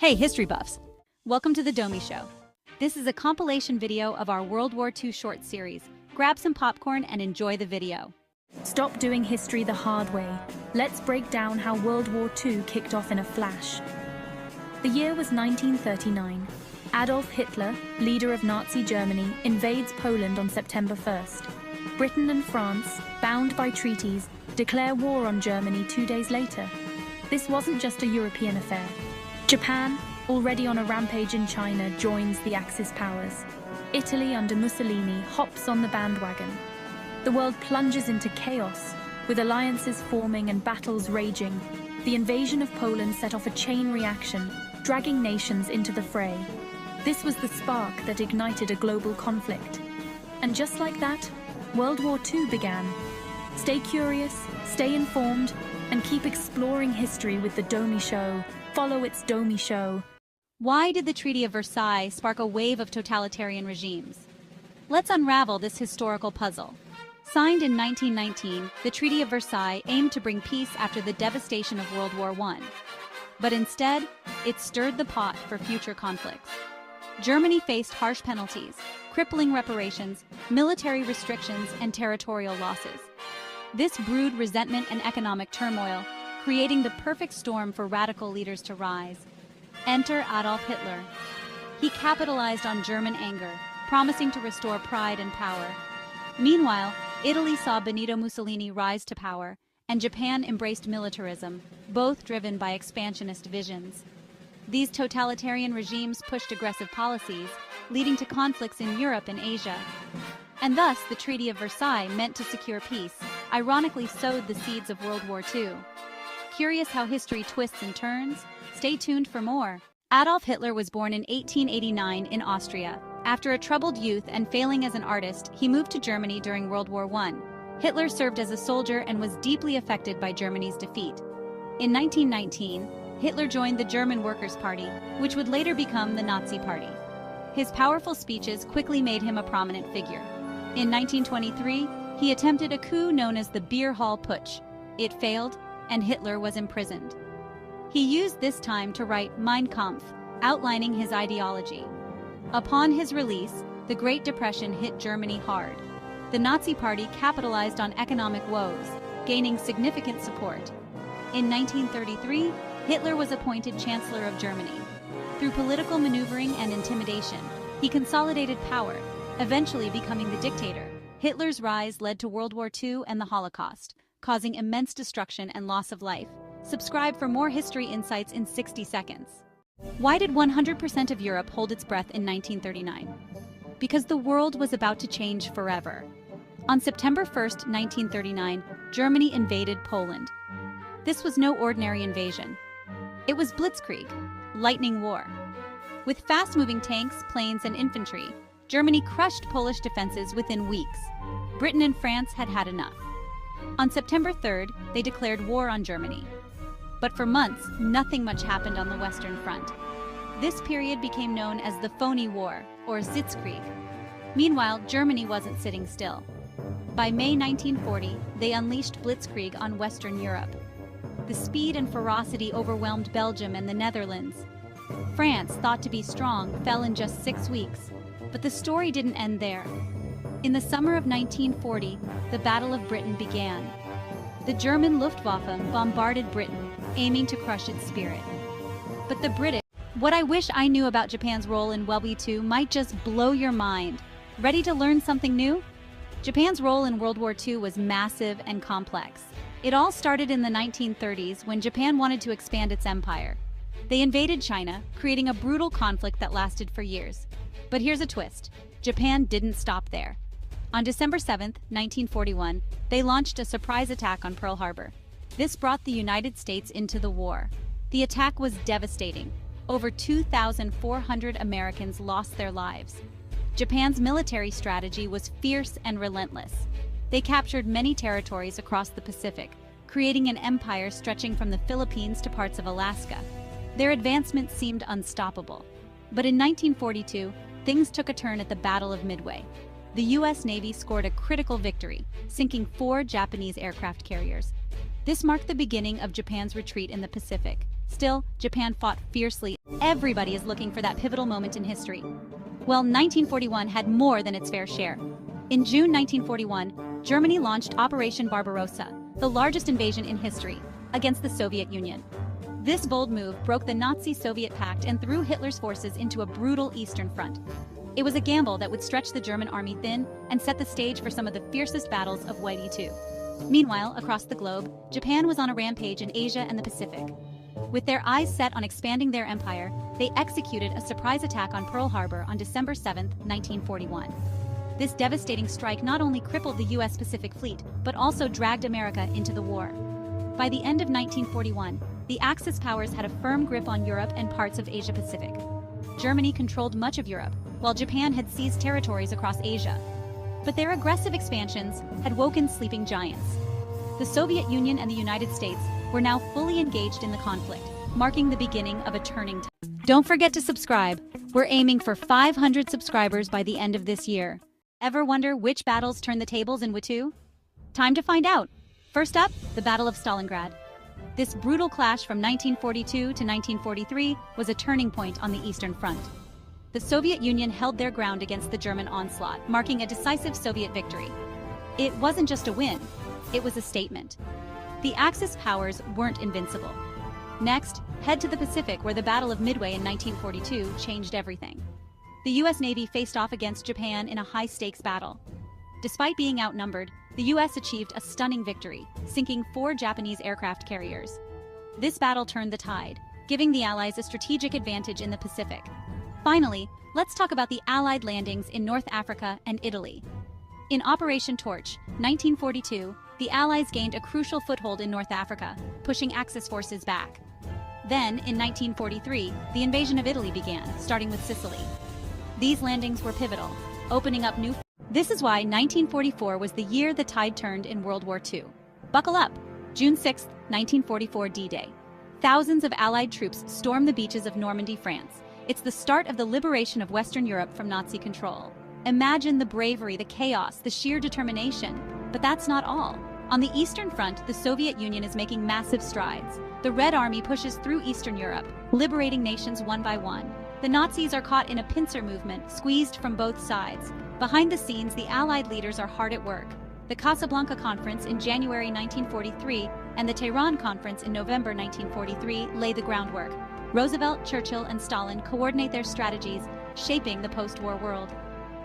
Hey, history buffs! Welcome to the DOMI Show. This is a compilation video of our World War II short series. Grab some popcorn and enjoy the video. Stop doing history the hard way. Let's break down how World War II kicked off in a flash. The year was 1939. Adolf Hitler, leader of Nazi Germany, invades Poland on September 1st. Britain and France, bound by treaties, declare war on Germany 2 days later. This wasn't just a European affair. Japan, already on a rampage in China, joins the Axis powers. Italy under Mussolini hops on the bandwagon. The world plunges into chaos, with alliances forming and battles raging. The invasion of Poland set off a chain reaction, dragging nations into the fray. This was the spark that ignited a global conflict. And just like that, World War II began. Stay curious, stay informed, and keep exploring history with the DOMI Show. Follow its DOMI Show. Why did the Treaty of Versailles spark a wave of totalitarian regimes? Let's unravel this historical puzzle. Signed in 1919, the Treaty of Versailles aimed to bring peace after the devastation of World War I. But instead, it stirred the pot for future conflicts. Germany faced harsh penalties, crippling reparations, military restrictions, and territorial losses. This brewed resentment and economic turmoil, creating the perfect storm for radical leaders to rise. Enter Adolf Hitler. He capitalized on German anger, promising to restore pride and power. Meanwhile, Italy saw Benito Mussolini rise to power, and Japan embraced militarism, both driven by expansionist visions. These totalitarian regimes pushed aggressive policies, leading to conflicts in Europe and Asia. And thus, the Treaty of Versailles, meant to secure peace, ironically sowed the seeds of World War II. Curious how history twists and turns? Stay tuned for more. Adolf Hitler was born in 1889 in Austria. After a troubled youth and failing as an artist, he moved to Germany during World War I. Hitler served as a soldier and was deeply affected by Germany's defeat. In 1919, Hitler joined the German Workers' Party, which would later become the Nazi Party. His powerful speeches quickly made him a prominent figure. In 1923, he attempted a coup known as the Beer Hall Putsch. It failed, and Hitler was imprisoned. He used this time to write Mein Kampf, outlining his ideology. Upon his release, the Great Depression hit Germany hard. The Nazi Party capitalized on economic woes, gaining significant support. In 1933, Hitler was appointed Chancellor of Germany. Through political maneuvering and intimidation, he consolidated power, eventually becoming the dictator. Hitler's rise led to World War II and the Holocaust, causing immense destruction and loss of life. Subscribe for more history insights in 60 seconds. Why did 100% of Europe hold its breath in 1939? Because the world was about to change forever. On September 1st, 1939, Germany invaded Poland. This was no ordinary invasion. It was Blitzkrieg, lightning war. With fast-moving tanks, planes, and infantry, Germany crushed Polish defenses within weeks. Britain and France had had enough. On September 3rd, they declared war on Germany. But for months, nothing much happened on the Western Front. This period became known as the Phony War, or Blitzkrieg. Meanwhile, Germany wasn't sitting still. By May 1940, they unleashed Blitzkrieg on Western Europe. The speed and ferocity overwhelmed Belgium and the Netherlands. France, thought to be strong, fell in just 6 weeks. But the story didn't end there. In the summer of 1940, the Battle of Britain began. The German Luftwaffe bombarded Britain, aiming to crush its spirit. But the British— What I wish I knew about Japan's role in World War II might just blow your mind. Ready to learn something new? Japan's role in World War II was massive and complex. It all started in the 1930s when Japan wanted to expand its empire. They invaded China, creating a brutal conflict that lasted for years. But here's a twist. Japan didn't stop there. On December 7, 1941, they launched a surprise attack on Pearl Harbor. This brought the United States into the war. The attack was devastating. Over 2,400 Americans lost their lives. Japan's military strategy was fierce and relentless. They captured many territories across the Pacific, creating an empire stretching from the Philippines to parts of Alaska. Their advancement seemed unstoppable. But in 1942, things took a turn at the Battle of Midway. The U.S. Navy scored a critical victory, sinking 4 Japanese aircraft carriers. This marked the beginning of Japan's retreat in the Pacific, Still, Japan fought fiercely. Everybody is looking for that pivotal moment in history. Well, 1941 had more than its fair share. In June 1941, Germany launched Operation Barbarossa, the largest invasion in history, against the Soviet Union. This bold move broke the Nazi-Soviet pact and threw Hitler's forces into a brutal Eastern Front. It was a gamble that would stretch the German army thin and set the stage for some of the fiercest battles of World War II. Meanwhile, across the globe, Japan was on a rampage in Asia and the Pacific. With their eyes set on expanding their empire, they executed a surprise attack on Pearl Harbor on December 7, 1941. This devastating strike not only crippled the U.S. Pacific Fleet, but also dragged America into the war. By the end of 1941, the Axis powers had a firm grip on Europe and parts of Asia-Pacific. Germany controlled much of Europe, while Japan had seized territories across Asia. But their aggressive expansions had woken sleeping giants. The Soviet Union and the United States were now fully engaged in the conflict, marking the beginning of a turning time. Don't forget to subscribe. We're aiming for 500 subscribers by the end of this year. Ever wonder which battles turned the tables in World War II? Time to find out. First up, the Battle of Stalingrad. This brutal clash from 1942 to 1943 was a turning point on the Eastern Front. The Soviet Union held their ground against the German onslaught, marking a decisive Soviet victory. It wasn't just a win, it was a statement. The Axis powers weren't invincible. Next, head to the Pacific, where the Battle of Midway in 1942 changed everything. The U.S. Navy faced off against Japan in a high-stakes battle. Despite being outnumbered, the U.S. achieved a stunning victory, sinking 4 Japanese aircraft carriers. This battle turned the tide, giving the Allies a strategic advantage in the Pacific. Finally, let's talk about the Allied landings in North Africa and Italy. In Operation Torch, 1942, the Allies gained a crucial foothold in North Africa, pushing Axis forces back. Then, in 1943, the invasion of Italy began, starting with Sicily. These landings were pivotal, opening up new... This is why 1944 was the year the tide turned in World War II. Buckle up! June 6, 1944 D-Day. Thousands of Allied troops stormed the beaches of Normandy, France. It's the start of the liberation of Western Europe from Nazi control. Imagine the bravery, the chaos, the sheer determination. But that's not all. On the Eastern Front, the Soviet Union is making massive strides. The Red Army pushes through Eastern Europe, liberating nations one by one. The Nazis are caught in a pincer movement, squeezed from both sides. Behind the scenes, the Allied leaders are hard at work. The Casablanca Conference in January 1943 and the Tehran Conference in November 1943 lay the groundwork. Roosevelt, Churchill, and Stalin coordinate their strategies, shaping the post-war world.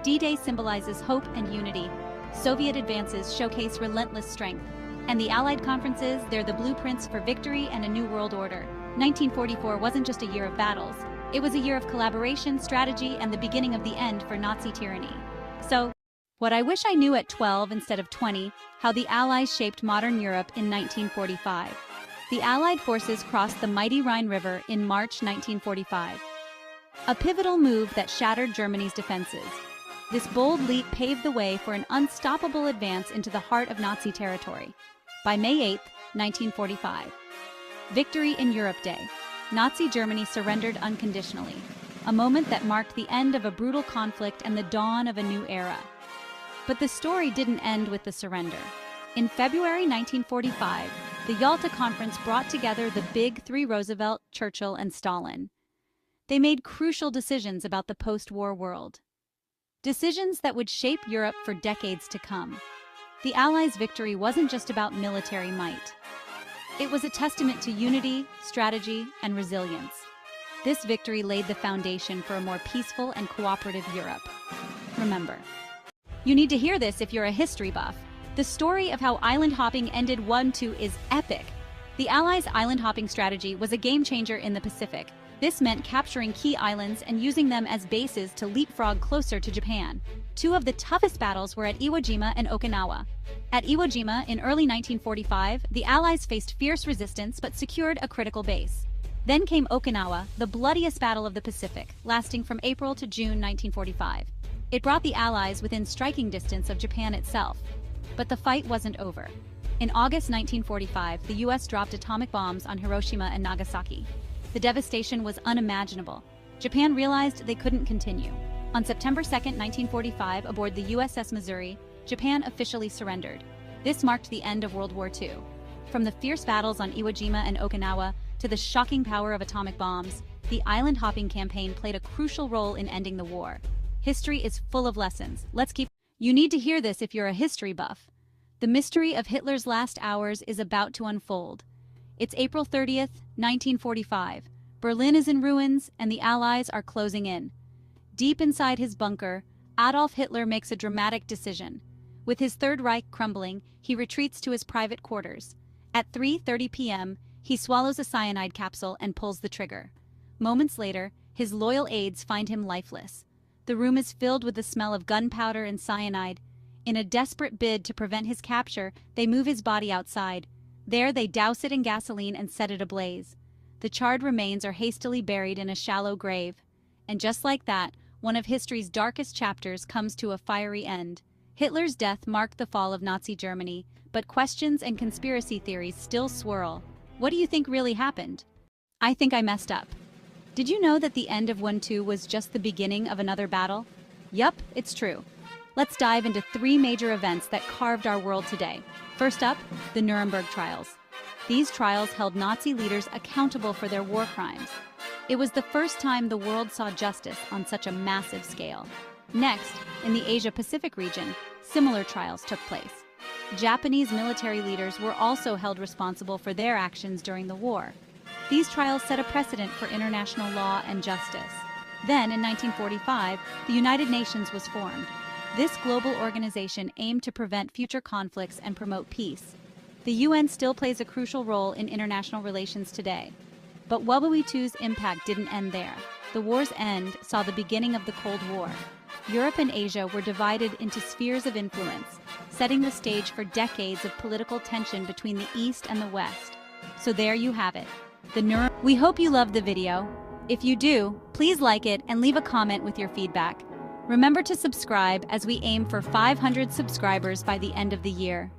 D-Day symbolizes hope and unity. Soviet advances showcase relentless strength. And the Allied conferences, they're the blueprints for victory and a new world order. 1944 wasn't just a year of battles. It was a year of collaboration, strategy, and the beginning of the end for Nazi tyranny. So, what I wish I knew at 12 instead of 20, how the Allies shaped modern Europe in 1945. The Allied forces crossed the mighty Rhine River in March 1945. A pivotal move that shattered Germany's defenses. This bold leap paved the way for an unstoppable advance into the heart of Nazi territory. By May 8, 1945. Victory in Europe Day. Nazi Germany surrendered unconditionally. A moment that marked the end of a brutal conflict and the dawn of a new era. But the story didn't end with the surrender. In February 1945, the Yalta Conference brought together the Big Three: Roosevelt, Churchill, and Stalin. They made crucial decisions about the post-war world. Decisions that would shape Europe for decades to come. The Allies' victory wasn't just about military might. It was a testament to unity, strategy, and resilience. This victory laid the foundation for a more peaceful and cooperative Europe. Remember, you need to hear this if you're a history buff. The story of how island hopping ended World War II is epic. The Allies' island hopping strategy was a game changer in the Pacific. This meant capturing key islands and using them as bases to leapfrog closer to Japan. Two of the toughest battles were at Iwo Jima and Okinawa. At Iwo Jima in early 1945, the Allies faced fierce resistance but secured a critical base. Then came Okinawa, the bloodiest battle of the Pacific, lasting from April to June 1945. It brought the Allies within striking distance of Japan itself. But the fight wasn't over. In August 1945, the U.S. dropped atomic bombs on Hiroshima and Nagasaki. The devastation was unimaginable. Japan realized they couldn't continue. On September 2, 1945, aboard the USS Missouri, Japan officially surrendered. This marked the end of World War II. From the fierce battles on Iwo Jima and Okinawa to the shocking power of atomic bombs, the island-hopping campaign played a crucial role in ending the war. History is full of lessons. You need to hear this if you're a history buff. The mystery of Hitler's last hours is about to unfold. It's April 30th, 1945. Berlin is in ruins, and the Allies are closing in. Deep inside his bunker, Adolf Hitler makes a dramatic decision. With his Third Reich crumbling, he retreats to his private quarters. At 3:30 p.m., he swallows a cyanide capsule and pulls the trigger. Moments later, his loyal aides find him lifeless. The room is filled with the smell of gunpowder and cyanide. In a desperate bid to prevent his capture, they move his body outside. There, they douse it in gasoline and set it ablaze. The charred remains are hastily buried in a shallow grave. And just like that, one of history's darkest chapters comes to a fiery end. Hitler's death marked the fall of Nazi Germany, but questions and conspiracy theories still swirl. What do you think really happened? I think I messed up. Did you know that the end of World War II was just the beginning of another battle? Yup, it's true. Let's dive into 3 major events that carved our world today. First up, the Nuremberg trials. These trials held Nazi leaders accountable for their war crimes. It was the first time the world saw justice on such a massive scale. Next, in the Asia-Pacific region, similar trials took place. Japanese military leaders were also held responsible for their actions during the war. These trials set a precedent for international law and justice. Then, in 1945, the United Nations was formed. This global organization aimed to prevent future conflicts and promote peace. The UN still plays a crucial role in international relations today. But World War II's impact didn't end there. The war's end saw the beginning of the Cold War. Europe and Asia were divided into spheres of influence, setting the stage for decades of political tension between the East and the West. So there you have it. We hope you loved the video. If you do, please like it and leave a comment with your feedback. Remember to subscribe as we aim for 500 subscribers by the end of the year.